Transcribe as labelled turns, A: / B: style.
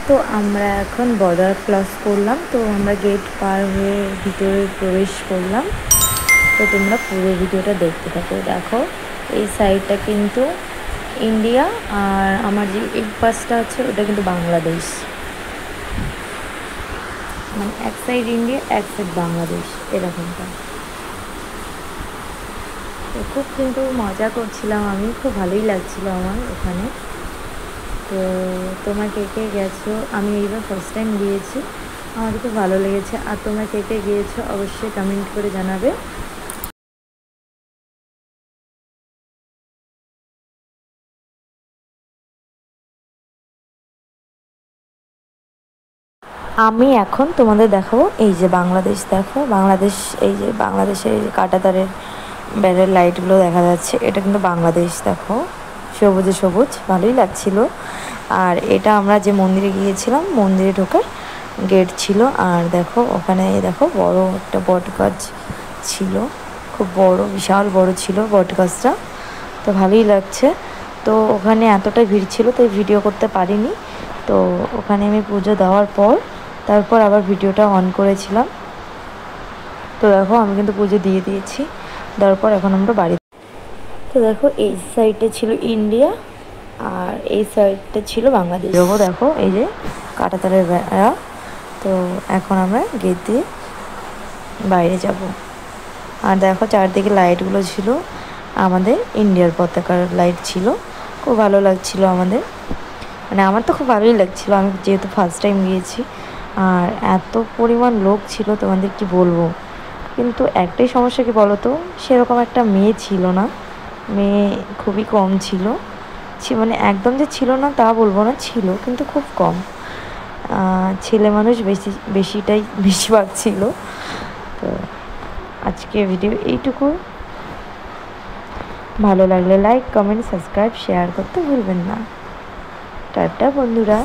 A: তো আমরা এখন বর্ডার ক্রস করলাম, তো আমরা গেট পার হয়ে ভিতরে প্রবেশ করলাম। তো তোমরা পুরো ভিডিওটা দেখতে থাকো। দেখো এই সাইডটা কিন্তু ইন্ডিয়া, আর আমার যে এই পাশটা আছে ওটা কিন্তু বাংলাদেশ। মানে এক সাইড ইন্ডিয়া, এক সাইড বাংলাদেশ, এরকমটা। তো খুব কিন্তু মজা করছিলাম আমি, খুব ভালোই লাগছিলো আমার ওখানে। তো তোমরা কে কে গেছো? আমি এইবার ফার্স্ট টাইম গিয়েছি, আমাকে খুব ভালো লেগেছে। আর তোমরা কে কে গিয়েছো অবশ্যই কমেন্ট করে জানাবে। আমি এখন তোমাদের দেখাবো এই যে বাংলাদেশ। দেখো বাংলাদেশ, এই যে বাংলাদেশের এই যে কাঁটাতারের ব্যারের লাইটগুলো দেখা যাচ্ছে, এটা কিন্তু বাংলাদেশ। দেখো সবুজে সবুজ, ভালোই লাগছিল। আর এটা আমরা যে মন্দিরে গিয়েছিলাম, মন্দিরে ঢোকার গেট ছিল। আর দেখো ওখানে দেখো বড় একটা বট গাছ ছিল, খুব বড়, বিশাল বড় ছিল বট গাছটা। তো ভালোই লাগছে। তো ওখানে এতটাই ভিড় ছিল তো ভিডিও করতে পারিনি। তো ওখানে আমি পুজো দেওয়ার পর তারপর আবার ভিডিওটা অন করেছিলাম। তো দেখো আমি কিন্তু পুজো দিয়ে দিয়েছি, দেওয়ার পর এখন আমরা বাড়ি। তো দেখো এই সাইডটা ছিল ইন্ডিয়া আর এই সাইডটা ছিল বাংলাদেশ। দেখো এই যে কাঁটাতারের বেড়া। তো এখন আমরা গেট দিয়ে বাইরে যাব। আর দেখো চারদিকে লাইটগুলো ছিল, আমাদের ইন্ডিয়ার পতাকার লাইট ছিল। খুব ভালো লাগছিল আমাদের, মানে আমার তো খুব ভালোই লাগছিল, আমি যেহেতু ফার্স্ট টাইম গিয়েছি। আর এত পরিমাণ লোক ছিল তোমাদের কি বলবো। কিন্তু একটাই সমস্যা কি বলো তো, সেরকম একটা মেয়ে ছিল না, মেয়ে খুবই কম ছিল। মানে একদম যে ছিল না তা বলবো না, ছিল কিন্তু খুব কম। ছেলে মানুষ বেশিরভাগ ছিল। তো আজকে ভিডিও এইটুকু। ভালো লাগলে লাইক, কমেন্ট, সাবস্ক্রাইব, শেয়ার করতে ভুলবেন না। টাটা বন্ধুরা।